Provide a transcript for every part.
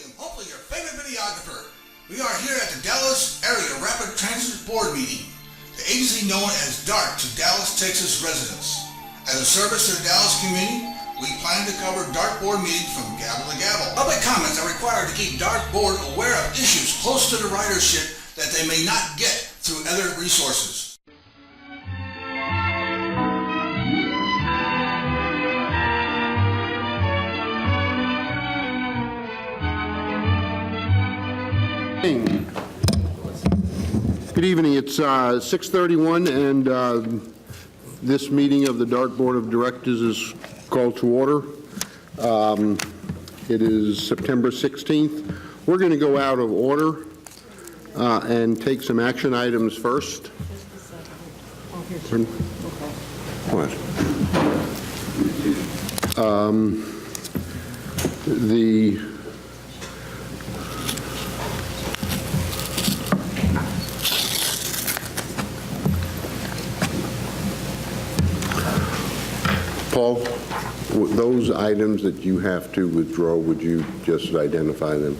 William, hopefully your favorite videographer. We are here at the Dallas Area Rapid Transit Board meeting, the agency known as DART to Dallas, Texas residents. As a service to the Dallas community, we plan to cover DART board meetings from gavel to gavel. Public comments are required to keep DART board aware of issues close to the ridership that they may not get through other resources. Good evening. It's 6:31, and this meeting of the DART Board of Directors is called to order. It is September 16th. We're going to go out of order and take some action items first. What? Paul, those items that you have to withdraw, would you just identify them?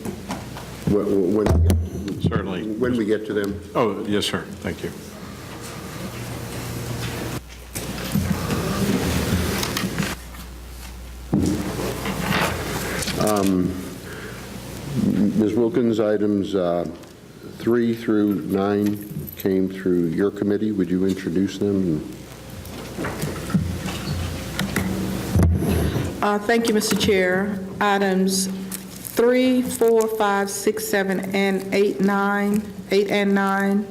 Certainly. When we get to them? Oh, yes, sir. Thank you. Ms. Wilkins, items 3 through 9 came through your committee. Would you introduce them? Thank you, Mr. Chair. Items 3, 4, 5, 6, 7, and 8 and 9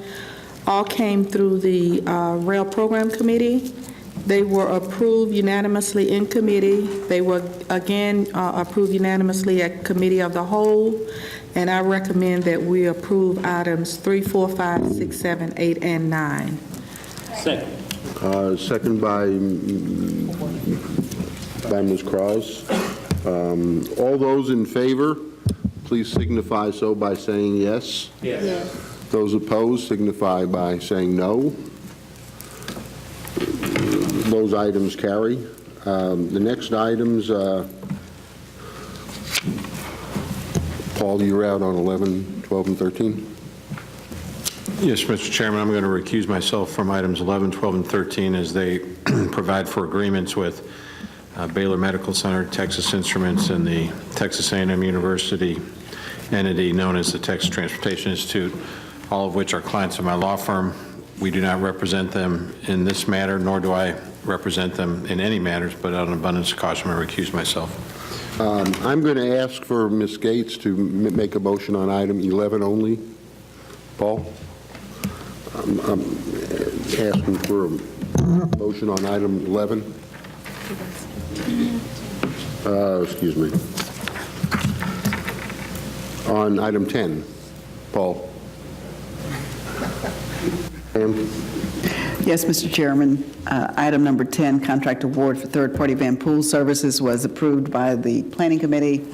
all came through the Rail Program Committee. They were approved unanimously in committee. They were, again, approved unanimously at Committee of the Whole, and I recommend that we approve items 3, 4, 5, 6, 7, 8, and 9. Second. Second by Ms. Cross. All those in favor, please signify so by saying yes. Yes. Those opposed signify by saying no. Those items carry. The next items, Paul, you're out on 11, 12, and 13? Yes, Mr. Chairman, I'm going to recuse myself from items 11, 12, and 13 as they provide for agreements with Baylor Medical Center, Texas Instruments, and the Texas A&M University entity known as the Texas Transportation Institute, all of which are clients of my law firm. We do not represent them in this matter, nor do I represent them in any matters, but out of an abundance of caution, I recuse myself. I'm going to ask for Ms. Gates to make a motion on item 11 only. Paul? I'm asking for a motion on item 11. Excuse me. On item 10, Paul. Pam? Yes, Mr. Chairman. Item number 10, contract award for third-party van pool services, was approved by the Planning Committee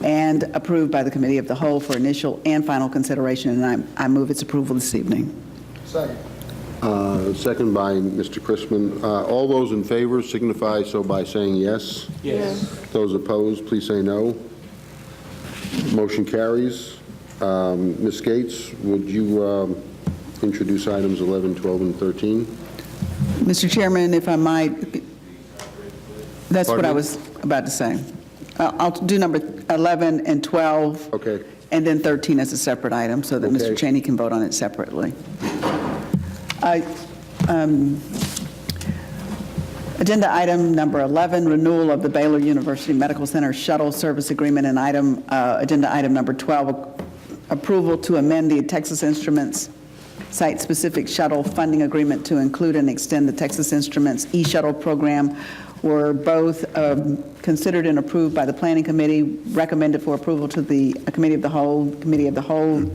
and approved by the Committee of the Whole for initial and final consideration, and I move its approval this evening. Second. Second by Mr. Chrisman. All those in favor signify so by saying yes. Yes. Those opposed, please say no. Motion carries. Ms. Gates, would you introduce items 11, 12, and 13? Mr. Chairman, if I might, that's what I was about to say. I'll do number 11 and 12. Okay. And then 13 as a separate item so that Okay. Mr. Cheney can vote on it separately. Agenda item number 11, renewal of the Baylor University Medical Center shuttle service agreement, and agenda item number 12, approval to amend the Texas Instruments site-specific shuttle funding agreement to include and extend the Texas Instruments e-shuttle program, were both considered and approved by the Planning Committee, recommended for approval to the Committee of the Whole. Committee of the Whole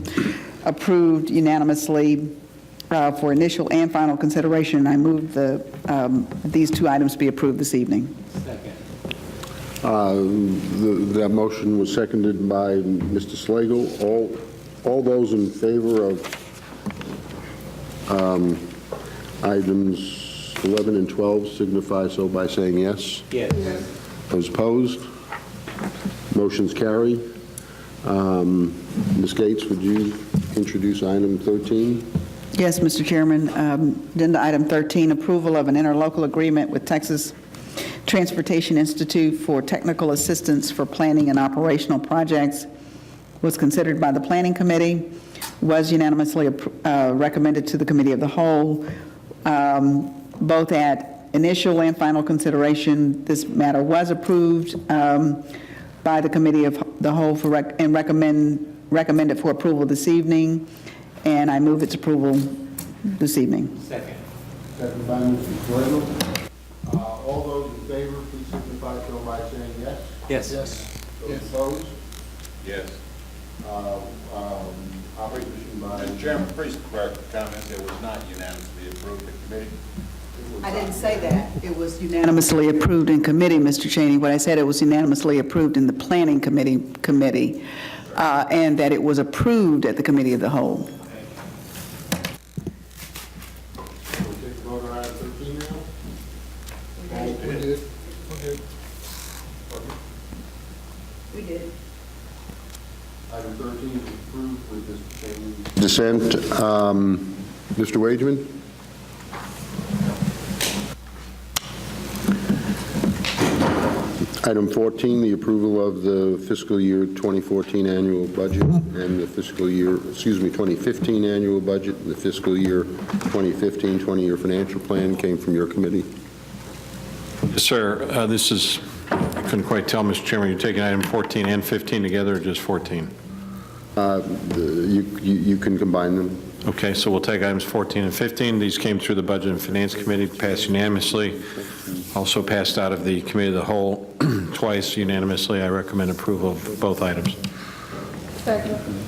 approved unanimously for initial and final consideration. I move these two items be approved this evening. Second. That motion was seconded by Mr. Slagle. All those in favor of items 11 and 12 signify so by saying yes. Yes. Those opposed? Motions carry. Ms. Gates, would you introduce item 13? Yes, Mr. Chairman. Agenda item 13, approval of an interlocal agreement with Texas Transportation Institute for technical assistance for planning and operational projects, was considered by the Planning Committee, was unanimously recommended to the Committee of the Whole. Both at initial and final consideration, this matter was approved by the Committee of the Whole and recommended for approval this evening, and I move its approval this evening. Second. Second by Mr. Flagel. All those in favor, please signify so by saying yes. Yes. Those opposed? Yes. Opposition by... Mr. Chairman, please correct the comment. It was not unanimously approved in committee. I didn't say that. It was unanimously approved in committee, Mr. Cheney. What I said, it was unanimously approved in the Planning Committee, and that it was approved at the Committee of the Whole. We'll take the vote on item 13 now? We did. Item 13 is approved with this change. Dissent. Mr. Wageman? Item 14, the approval of the fiscal year 2014 annual budget and the fiscal year, 2015 annual budget and the fiscal year 2015 20-year financial plan came from your committee. Yes, sir. This is, I couldn't quite tell, Mr. Chairman, you're taking item 14 and 15 together or just 14? You can combine them. Okay, so we'll take items 14 and 15. These came through the Budget and Finance Committee, passed unanimously. Also passed out of the Committee of the Whole twice unanimously. I recommend approval of both items.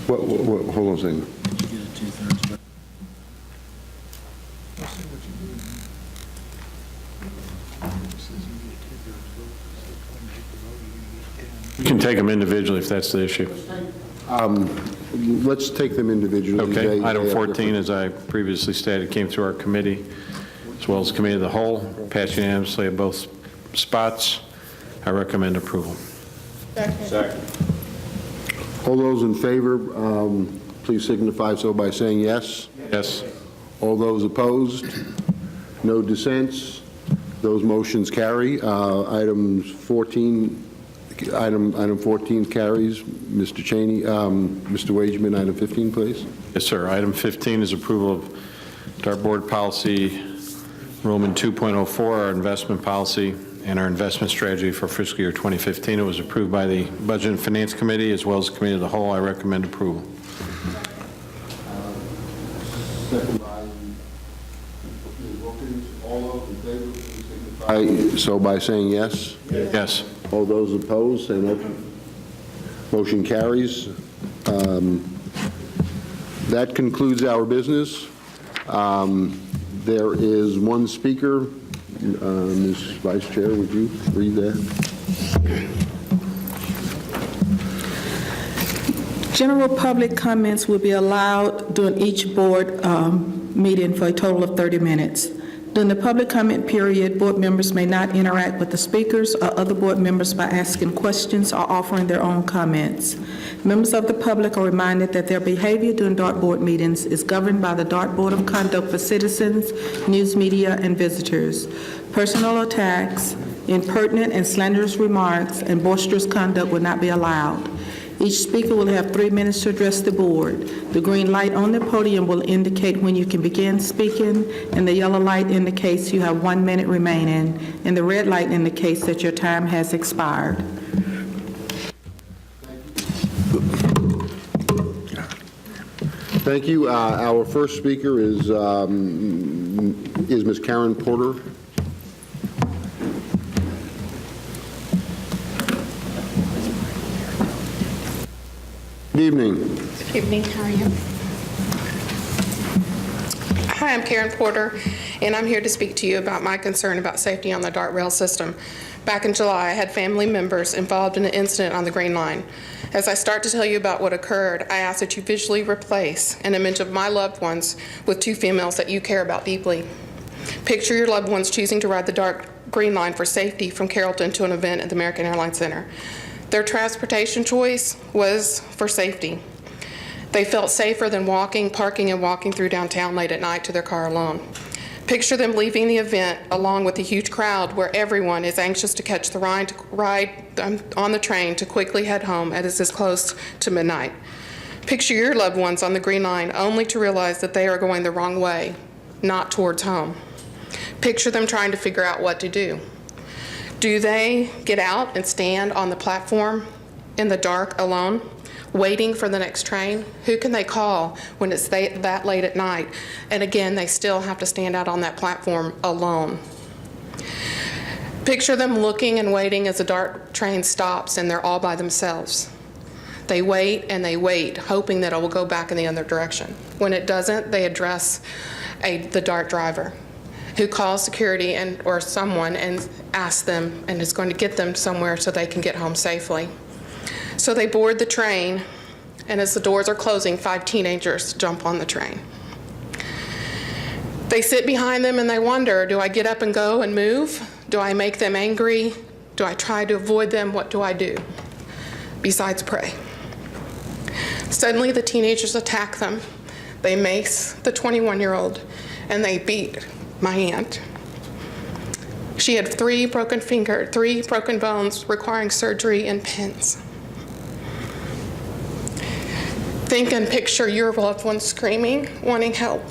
Hold on a second. You can take them individually if that's the issue. Let's take them individually. Okay, They item have 14, different- as I previously stated, came through our committee, as well as Committee of the Whole, passed unanimously at both spots. I recommend approval. Second. All those in favor, please signify so by saying yes. Yes. All those opposed? No dissents? Those motions carry. Item 14 carries. Mr. Cheney, Mr. Wageman, item 15, please. Yes, sir. Item 15 is approval of Dartboard Policy Roman 2.04, our investment policy and our investment strategy for fiscal year 2015. It was approved by the Budget and Finance Committee as well as the Committee of the Whole. I recommend approval. Second by Ms. Wilkins. All those in favor, please signify so by saying yes. Yes. All those opposed, say no. Motion carries. That concludes our business. There is one speaker. Ms. Vice Chair, would you read that? General public comments will be allowed during each board meeting for a total of 30 minutes. During the public comment period, board members may not interact with the speakers or other board members by asking questions or offering their own comments. Members of the public are reminded that their behavior during DART board meetings is governed by the DART Board of Conduct for Citizens, News Media, and Visitors. Personal attacks, impertinent and slanderous remarks, and boisterous conduct will not be allowed. Each speaker will have 3 minutes to address the board. The green light on the podium will indicate when you can begin speaking, and the yellow light indicates you have 1 minute remaining, and the red light indicates that your time has expired. Thank you. Our first speaker is Ms. Karen Porter. Good evening. Good evening, how are you? Hi, I'm Karen Porter, and I'm here to speak to you about my concern about safety on the DART rail system. Back in July, I had family members involved in an incident on the Green Line. As I start to tell you about what occurred, I ask that you visually replace an image of my loved ones with 2 females that you care about deeply. Picture your loved ones choosing to ride the DART Green Line for safety from Carrollton to an event at the American Airlines Center. Their transportation choice was for safety. They felt safer than parking and walking through downtown late at night to their car alone. Picture them leaving the event along with a huge crowd where everyone is anxious to catch the ride on the train to quickly head home as it is close to midnight. Picture your loved ones on the Green Line only to realize that they are going the wrong way, not towards home. Picture them trying to figure out what to do. Do they get out and stand on the platform in the dark alone, waiting for the next train? Who can they call when it's that late at night? And again, they still have to stand out on that platform alone. Picture them looking and waiting as the DART train stops and they're all by themselves. They wait and they wait, hoping that it will go back in the other direction. When it doesn't, they address the DART driver, who calls security or someone and asks them and is going to get them somewhere so they can get home safely. So they board the train, and as the doors are closing, 5 teenagers jump on the train. They sit behind them and they wonder, do I get up and go and move? Do I make them angry? Do I try to avoid them? What do I do? Besides pray. Suddenly the teenagers attack them. They mace the 21-year-old and they beat my aunt. She had 3 broken bones requiring surgery and pins. Think and picture your loved one screaming, wanting help.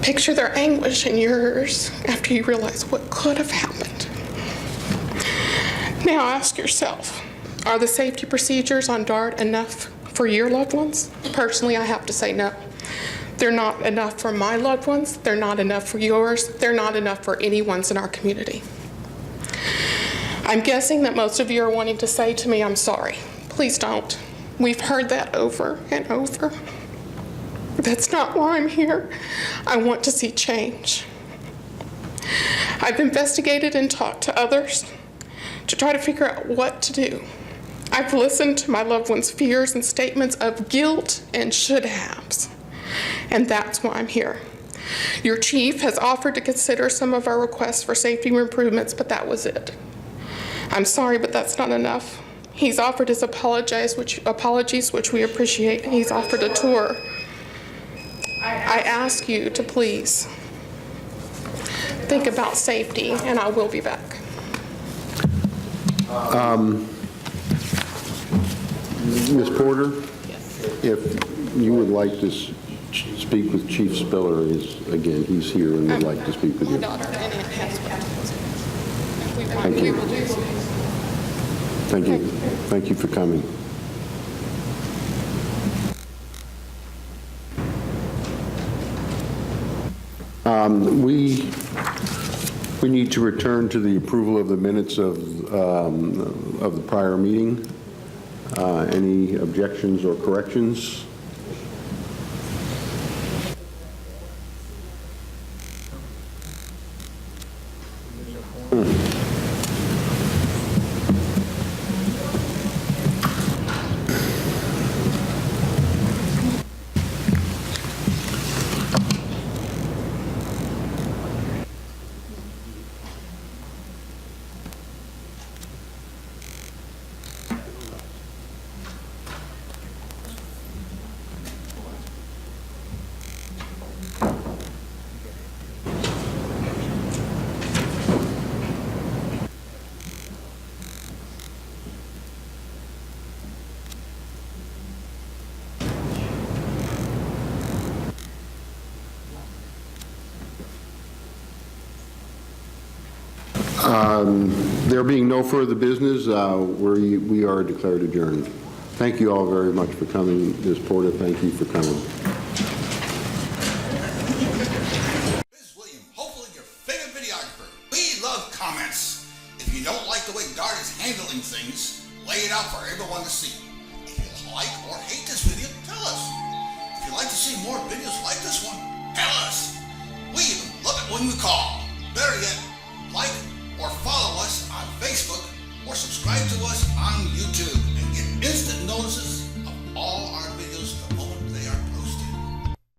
Picture their anguish in yours after you realize what could have happened. Now ask yourself, are the safety procedures on DART enough for your loved ones? Personally, I have to say no. They're not enough for my loved ones. They're not enough for yours. They're not enough for anyone's in our community. I'm guessing that most of you are wanting to say to me, I'm sorry. Please don't. We've heard that over and over. That's not why I'm here. I want to see change. I've investigated and talked to others to try to figure out what to do. I've listened to my loved ones' fears and statements of guilt and should-haves. And that's why I'm here. Your chief has offered to consider some of our requests for safety improvements, but that was it. I'm sorry, but that's not enough. He's offered his apologies, which we appreciate. He's offered a tour. I ask you to please think about safety, and I will be back. Ms. Porter? If you would like to speak with Chief Spiller, again, he's here and would like to speak with you. My daughter and Aunt has questions. Thank you. Thank you. Thank you for coming. We need to return to the approval of the minutes of the prior meeting. Any objections or corrections? There being no further business, we are declared adjourned. Thank you all very much for coming. Ms. Porter, thank you for coming. Ms. William, hopefully your favorite videographer. We love comments. If you don't like the way DART is handling things, lay it out for everyone to see. If you like or hate this video, tell us. If you'd like to see more videos like this one, tell us. We even love it when you call. Better yet, like,